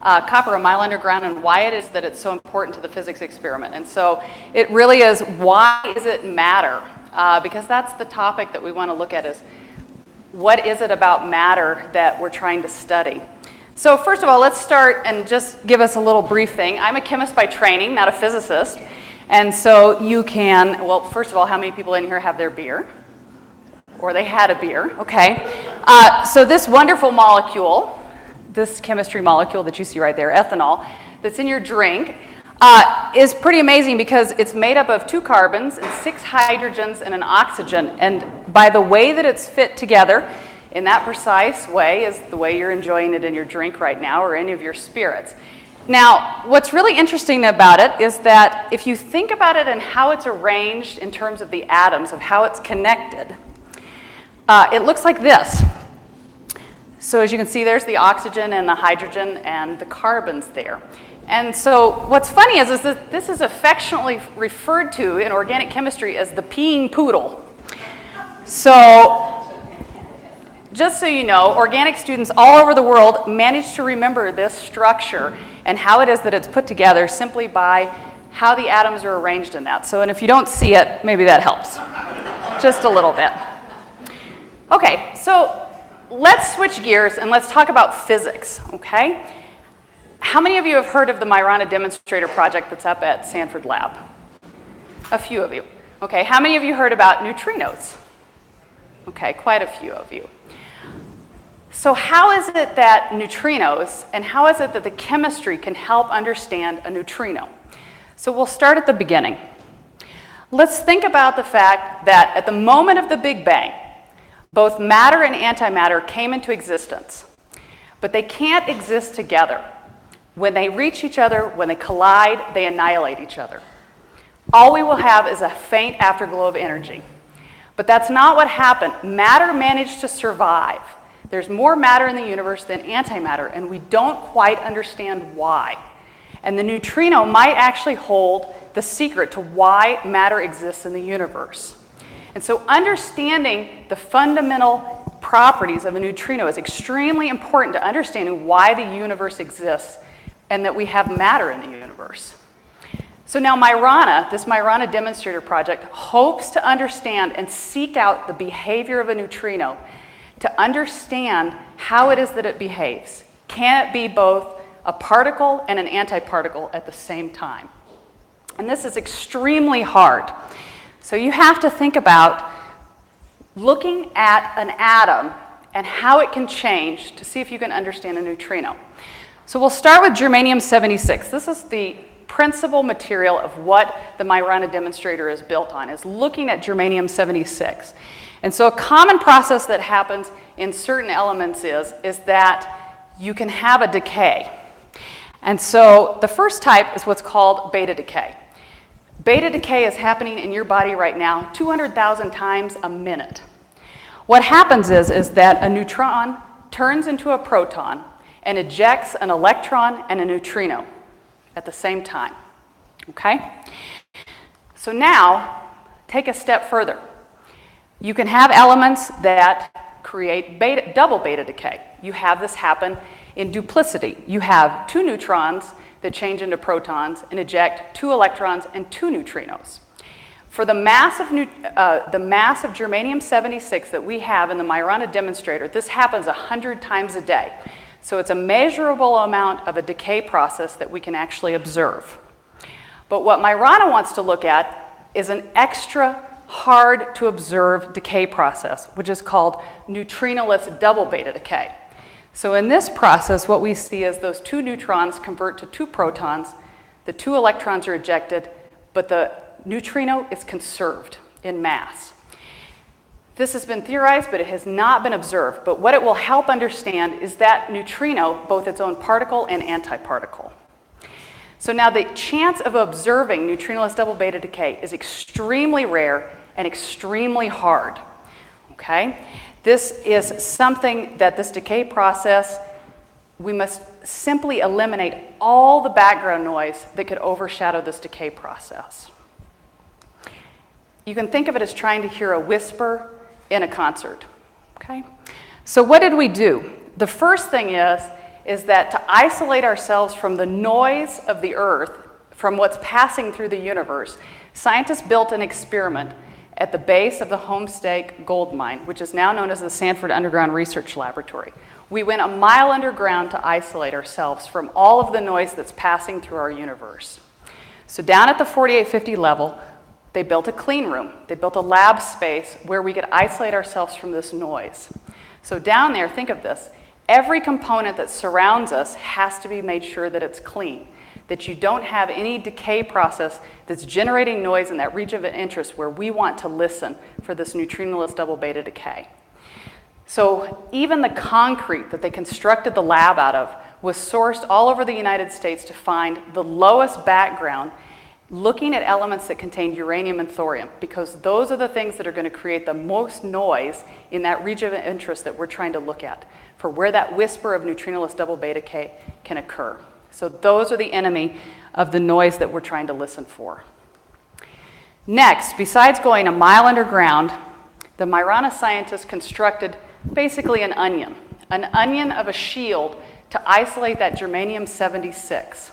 copper a mile underground and why it is that it's so important to the physics experiment. And so it really is, why does it matter? Because that's the topic that we want to look at, is what is it about matter that we're trying to study? So first of all, let's start and just give us a little brief thing. I'm a chemist by training, not a physicist. And so you can, well, first of all, how many people in here have their beer? Or they had a beer, okay. So this wonderful molecule, this chemistry molecule that you see right there, ethanol, that's in your drink, is pretty amazing because it's made up of 2 carbons and 6 hydrogens and an oxygen. And by the way that it's fit together, in that precise way, is the way you're enjoying it in your drink right now or any of your spirits. Now, what's really interesting about it is that if you think about it and how it's arranged in terms of the atoms, of how it's connected, it looks like this. So as you can see, there's the oxygen and the hydrogen and the carbons there. And so what's funny is that this is affectionately referred to in organic chemistry as the peeing poodle. So just so you know, organic students all over the world manage to remember this structure and how it is that it's put together simply by how the atoms are arranged in that. So, and if you don't see it, maybe that helps. Just a little bit. Okay, so let's switch gears and let's talk about physics, okay? How many of you have heard of the Myrana demonstrator project that's up at Sanford Lab? A few of you. Okay, how many of you heard about neutrinos? Okay, quite a few of you. So how is it that neutrinos, and how is it that the chemistry can help understand a neutrino? So we'll start at the beginning. Let's think about the fact that at the moment of the Big Bang, both matter and antimatter came into existence, but they can't exist together. When they reach each other, when they collide, they annihilate each other. All we will have is a faint afterglow of energy. But that's not what happened. Matter managed to survive. There's more matter in the universe than antimatter, and we don't quite understand why. And the neutrino might actually hold the secret to why matter exists in the universe. And so understanding the fundamental properties of a neutrino is extremely important to understanding why the universe exists and that we have matter in the universe. So now Myrana, this Myrana demonstrator project, hopes to understand and seek out the behavior of a neutrino to understand how it is that it behaves. Can it be both a particle and an antiparticle at the same time? And this is extremely hard. So you have to think about looking at an atom and how it can change to see if you can understand a neutrino. So we'll start with germanium-76. This is the principal material of what the Myrana demonstrator is built on, is looking at germanium-76. And so a common process that happens in certain elements is that you can have a decay. And so the first type is what's called beta decay. Beta decay is happening in your body right now 200,000 times a minute. What happens is that a neutron turns into a proton and ejects an electron and a neutrino at the same time, okay? So now, take a step further. You can have elements that create double beta decay. You have this happen in duplicity. You have 2 neutrons that change into protons and eject 2 electrons and 2 neutrinos. For the mass of germanium-76 that we have in the Myrana demonstrator, this happens 100 times a day. So it's a measurable amount of a decay process that we can actually observe. But what Myrana wants to look at is an extra hard to observe decay process, which is called neutrinoless double beta decay. So in this process, what we see is those 2 neutrons convert to 2 protons, the 2 electrons are ejected, but the neutrino is conserved in mass. This has been theorized, but it has not been observed. But what it will help understand is that neutrino, both its own particle and antiparticle. So now the chance of observing neutrinoless double beta decay is extremely rare and extremely hard, okay? This is something that this decay process, we must simply eliminate all the background noise that could overshadow this decay process. You can think of it as trying to hear a whisper in a concert, okay? So what did we do? The first thing is that to isolate ourselves from the noise of the Earth, from what's passing through the universe, scientists built an experiment at the base of the Homestake gold mine, which is now known as the Sanford Underground Research Laboratory. We went a mile underground to isolate ourselves from all of the noise that's passing through our universe. So down at the 4850 level, they built a clean room. They built a lab space where we could isolate ourselves from this noise. So down there, think of this. Every component that surrounds us has to be made sure that it's clean, that you don't have any decay process that's generating noise in that region of interest where we want to listen for this neutrinoless double beta decay. So even the concrete that they constructed the lab out of was sourced all over the United States to find the lowest background, looking at elements that contain uranium and thorium, because those are the things that are going to create the most noise in that region of interest that we're trying to look at, for where that whisper of neutrinoless double beta decay can occur. So those are the enemy of the noise that we're trying to listen for. Next, besides going a mile underground, the Myrana scientists constructed basically an onion of a shield to isolate that germanium-76.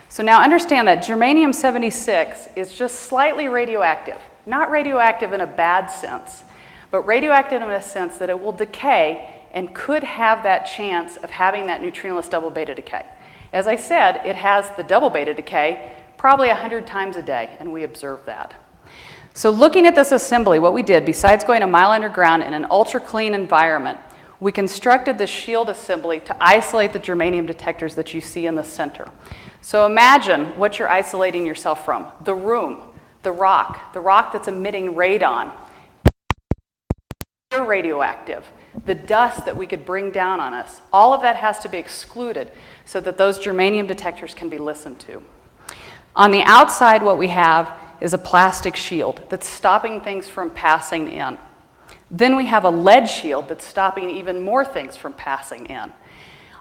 So now understand that germanium-76 is just slightly radioactive, not radioactive in a bad sense, but radioactive in a sense that it will decay and could have that chance of having that neutrinoless double beta decay. As I said, it has the double beta decay probably 100 times a day, and we observe that. So looking at this assembly, what we did, besides going a mile underground in an ultra-clean environment, we constructed the shield assembly to isolate the germanium detectors that you see in the center. So imagine what you're isolating yourself from. The room, the rock that's emitting radon, radioactive, the dust that we could bring down on us. All of that has to be excluded so that those germanium detectors can be listened to. On the outside, what we have is a plastic shield that's stopping things from passing in. Then we have a lead shield that's stopping even more things from passing in.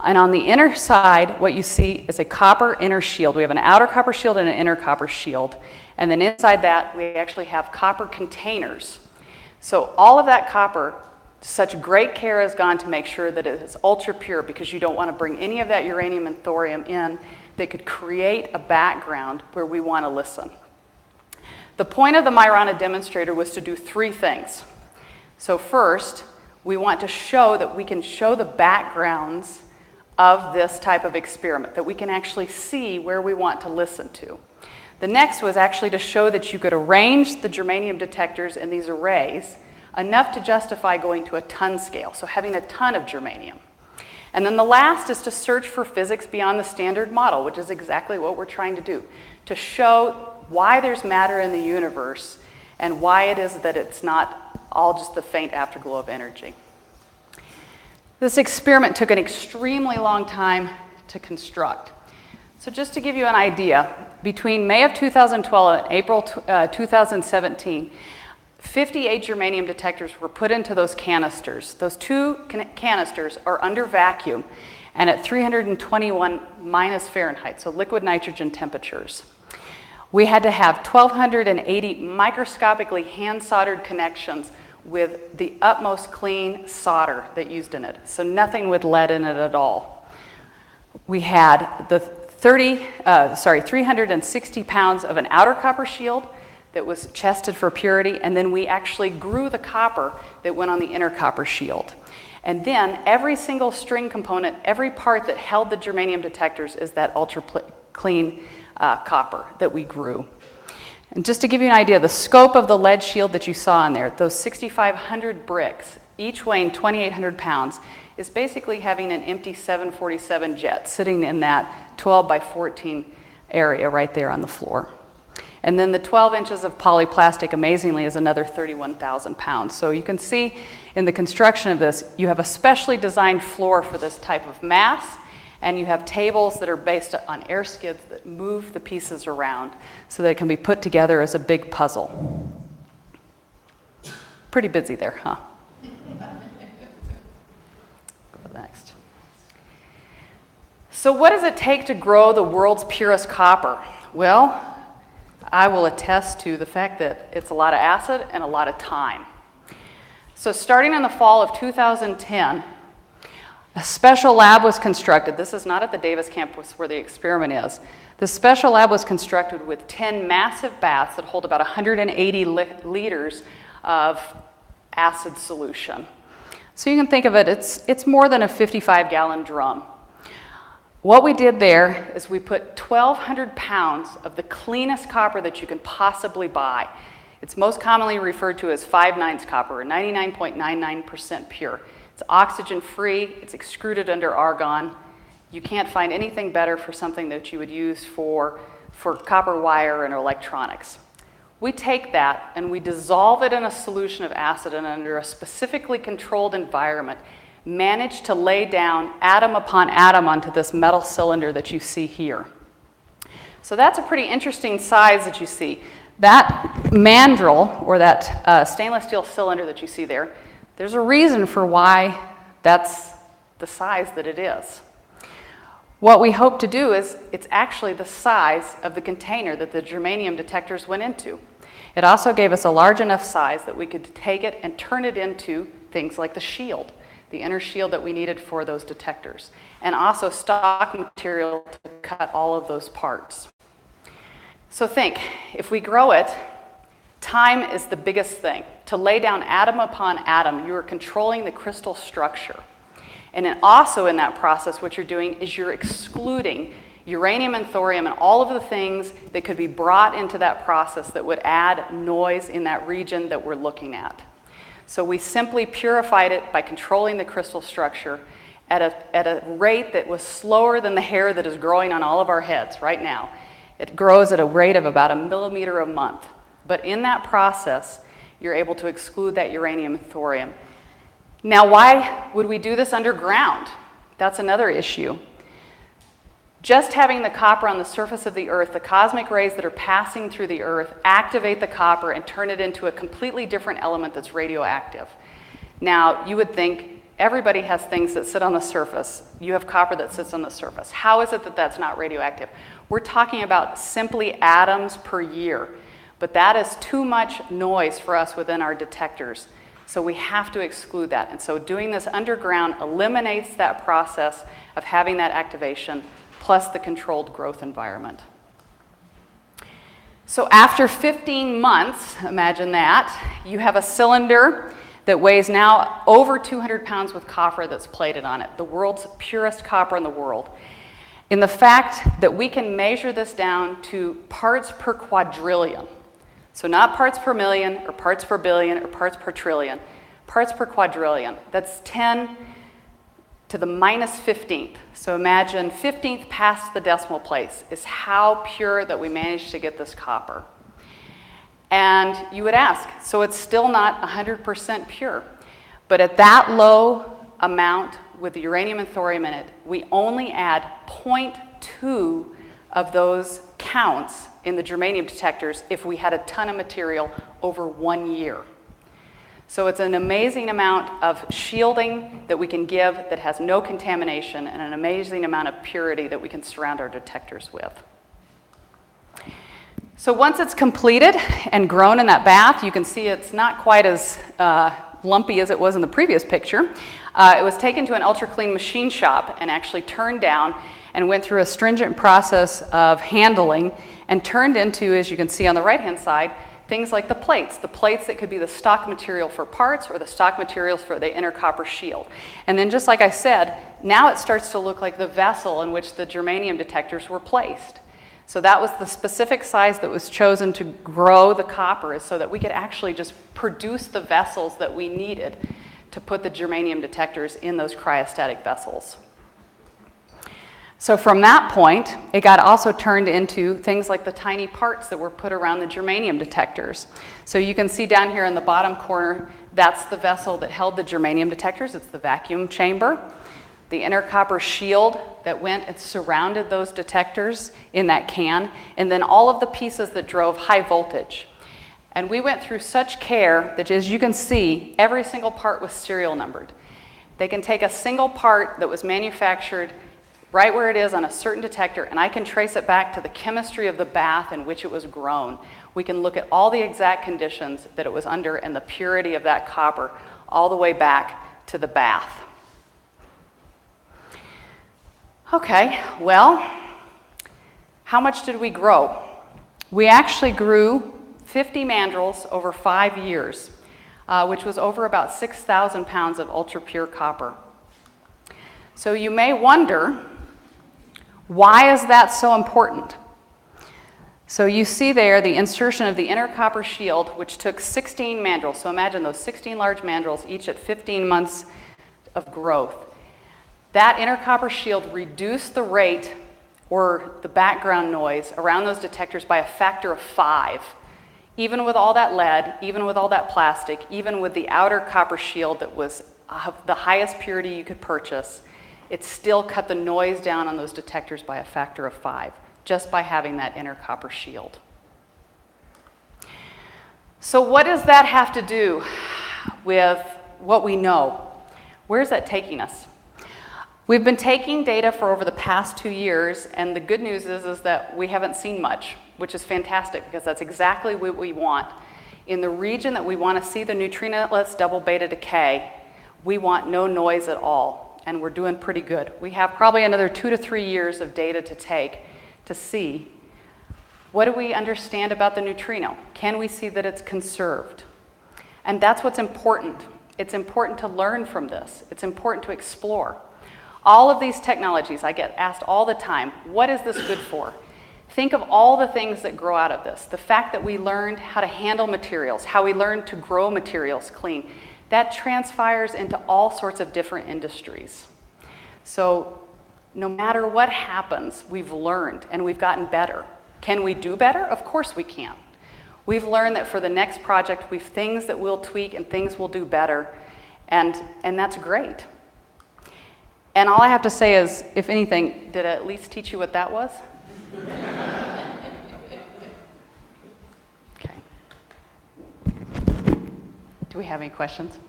And on the inner side, what you see is a copper inner shield. We have an outer copper shield and an inner copper shield. And then inside that, we actually have copper containers. So all of that copper, such great care has gone to make sure that it is ultra pure, because you don't want to bring any of that uranium and thorium in that could create a background where we want to listen. The point of the Myrana demonstrator was to do three things. So first, we want to show that we can show the backgrounds of this type of experiment, that we can actually see where we want to listen to. The next was actually to show that you could arrange the germanium detectors in these arrays enough to justify going to a ton scale, so having a ton of germanium. And then the last is to search for physics beyond the standard model, which is exactly what we're trying to do, to show why there's matter in the universe and why it is that it's not all just the faint afterglow of energy. This experiment took an extremely long time to construct. So just to give you an idea, between May of 2012 and April 2017, 58 germanium detectors were put into those canisters. Those two canisters are under vacuum and at 321 minus Fahrenheit, so liquid nitrogen temperatures. We had to have 1,280 microscopically hand-soldered connections with the utmost clean solder that used in it, so nothing with lead in it at all. We had the 360 pounds of an outer copper shield that was tested for purity, and then we actually grew the copper that went on the inner copper shield. And then every single string component, every part that held the germanium detectors is that ultra clean copper that we grew. And just to give you an idea, the scope of the lead shield that you saw in there, those 6,500 bricks, each weighing 2,800 pounds, is basically having an empty 747 jet sitting in that 12 by 14 area right there on the floor. And then the 12 inches of polyplastic, amazingly, is another 31,000 pounds. So you can see in the construction of this, you have a specially designed floor for this type of mass, and you have tables that are based on air skids that move the pieces around so that it can be put together as a big puzzle. Pretty busy there, huh? Go next. So what does it take to grow the world's purest copper? Well, I will attest to the fact that it's a lot of acid and a lot of time. So starting in the fall of 2010, A special lab was constructed. This is not at the Davis campus where the experiment is. The special lab was constructed with 10 massive baths that hold about 180 liters of acid solution. So you can think of it, it's more than a 55-gallon drum. What we did there is we put 1,200 pounds of the cleanest copper that you can possibly buy. It's most commonly referred to as 5/9 copper, or 99.99% pure. It's oxygen-free, it's extruded under argon. You can't find anything better for something that you would use for copper wire and electronics. We take that and we dissolve it in a solution of acid, and under a specifically controlled environment, manage to lay down atom upon atom onto this metal cylinder that you see here. So that's a pretty interesting size that you see. That mandrel, or that stainless steel cylinder that you see there, there's a reason for why that's the size that it is. What we hope to do is, it's actually the size of the container that the germanium detectors went into. It also gave us a large enough size that we could take it and turn it into things like the shield, the inner shield that we needed for those detectors, and also stock material to cut all of those parts. So think, if we grow it, time is the biggest thing. To lay down atom upon atom, you are controlling the crystal structure. And then also in that process, what you're doing is you're excluding uranium and thorium and all of the things that could be brought into that process that would add noise in that region that we're looking at. So we simply purified it by controlling the crystal structure at a rate that was slower than the hair that is growing on all of our heads right now. It grows at a rate of about 1 millimeter a month. But in that process, you're able to exclude that uranium and thorium. Now, why would we do this underground? That's another issue. Just having the copper on the surface of the Earth, the cosmic rays that are passing through the Earth activate the copper and turn it into a completely different element that's radioactive. Now, you would think everybody has things that sit on the surface. You have copper that sits on the surface. How is it that that's not radioactive? We're talking about simply atoms per year, but that is too much noise for us within our detectors. So we have to exclude that. And so doing this underground eliminates that process of having that activation, plus the controlled growth environment. So after 15 months, imagine that, you have a cylinder that weighs now over 200 pounds with copper that's plated on it, the world's purest copper in the world. In the fact that we can measure this down to parts per quadrillion. So not parts per million, or parts per billion, or parts per trillion, parts per quadrillion. That's 10 to the minus 15th. So imagine 15th past the decimal place is how pure that we managed to get this copper. And you would ask, so it's still not 100% pure. But at that low amount with the uranium and thorium in it, we only add 0.2 of those counts in the germanium detectors if we had a ton of material over 1 year. So it's an amazing amount of shielding that we can give that has no contamination, and an amazing amount of purity that we can surround our detectors with. So once it's completed and grown in that bath, you can see it's not quite as lumpy as it was in the previous picture. It was taken to an ultra clean machine shop and actually turned down and went through a stringent process of handling and turned into, as you can see on the right-hand side, things like the plates that could be the stock material for parts or the stock materials for the inner copper shield. And then just like I said, now it starts to look like the vessel in which the germanium detectors were placed. So that was the specific size that was chosen to grow the copper, so that we could actually just produce the vessels that we needed to put the germanium detectors in those cryostatic vessels. So from that point, it got also turned into things like the tiny parts that were put around the germanium detectors. So you can see down here in the bottom corner, that's the vessel that held the germanium detectors. It's the vacuum chamber. The inner copper shield that went and surrounded those detectors in that can, and then all of the pieces that drove high voltage. And we went through such care that, as you can see, every single part was serial numbered. They can take a single part that was manufactured right where it is on a certain detector, and I can trace it back to the chemistry of the bath in which it was grown. We can look at all the exact conditions that it was under and the purity of that copper all the way back to the bath. Okay, well, how much did we grow? We actually grew 50 mandrels over 5 years, which was over about 6,000 pounds of ultra-pure copper. So you may wonder, why is that so important? So you see there the insertion of the inner copper shield, which took 16 mandrels. So imagine those 16 large mandrels, each at 15 months of growth. That inner copper shield reduced the rate or the background noise around those detectors by a factor of 5. Even with all that lead, even with all that plastic, even with the outer copper shield that was the highest purity you could purchase, it still cut the noise down on those detectors by a factor of 5, just by having that inner copper shield. So what does that have to do with what we know? Where's that taking us? We've been taking data for over the past 2 years, and the good news is that we haven't seen much, which is fantastic because that's exactly what we want. In the region that we want to see the neutrinoless double beta decay, we want no noise at all, and we're doing pretty good. We have probably another 2 to 3 years of data to take to see what do we understand about the neutrino. Can we see that it's conserved? And that's what's important. It's important to learn from this. It's important to explore. All of these technologies, I get asked all the time, what is this good for? Think of all the things that grow out of this. The fact that we learned how to handle materials, how we learned to grow materials clean, that transpires into all sorts of different industries. So no matter what happens, we've learned and we've gotten better. Can we do better? Of course we can. We've learned that for the next project, we've things that we'll tweak and things we'll do better, and that's great. And all I have to say is, if anything, did I at least teach you what that was? Okay. Do we have any questions?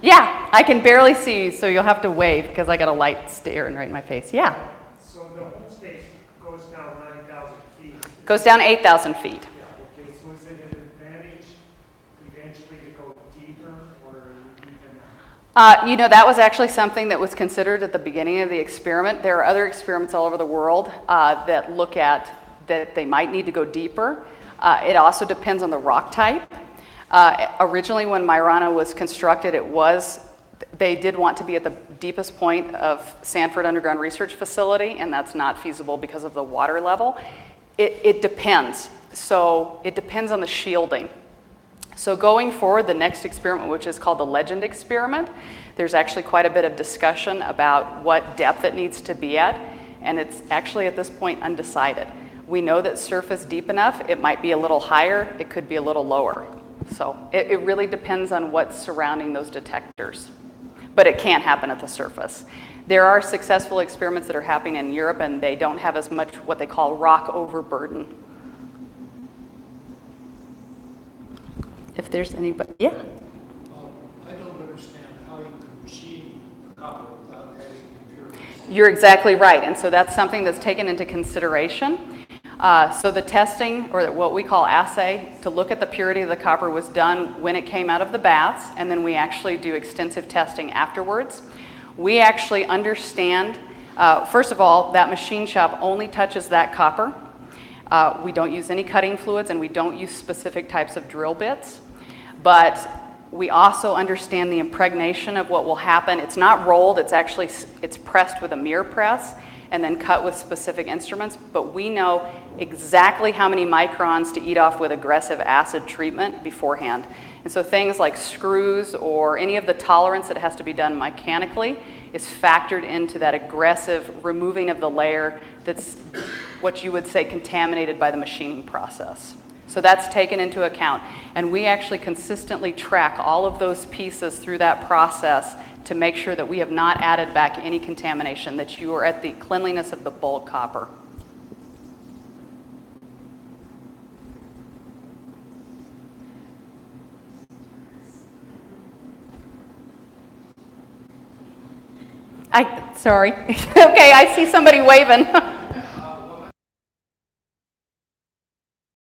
Yeah, I can barely see you, so you'll have to wave because I got a light staring right in my face. Yeah. So the whole state goes down 9,000 feet. Goes down 8,000 feet. Yeah, okay, so is it an advantage eventually to go deeper or even? You know, that was actually something that was considered at the beginning of the experiment. There are other experiments all over the world that look at that they might need to go deeper. It also depends on the rock type. Originally, when Myrana was constructed, they did want to be at the deepest point of Sanford Underground Research Facility, and that's not feasible because of the water level. It depends. So it depends on the shielding. So going forward, the next experiment, which is called the Legend experiment, there's actually quite a bit of discussion about what depth it needs to be at, and it's actually at this point undecided. We know that surface deep enough, it might be a little higher, it could be a little lower. So it really depends on what's surrounding those detectors. But it can't happen at the surface. There are successful experiments that are happening in Europe, and they don't have as much what they call rock overburden. If there's anybody, yeah? I don't understand how you can machine copper without adding impurities. You're exactly right, and so that's something that's taken into consideration. So the testing, or what we call assay, to look at the purity of the copper was done when it came out of the baths, and then we actually do extensive testing afterwards. We actually understand, first of all, that machine shop only touches that copper. We don't use any cutting fluids, and we don't use specific types of drill bits. But we also understand the impregnation of what will happen. It's not rolled, it's pressed with a mirror press and then cut with specific instruments, but we know exactly how many microns to eat off with aggressive acid treatment beforehand. And so things like screws or any of the tolerance that has to be done mechanically is factored into that aggressive removing of the layer that's what you would say contaminated by the machining process. So that's taken into account. And we actually consistently track all of those pieces through that process to make sure that we have not added back any contamination, that you are at the cleanliness of the bulk copper. Sorry. Okay, I see somebody waving.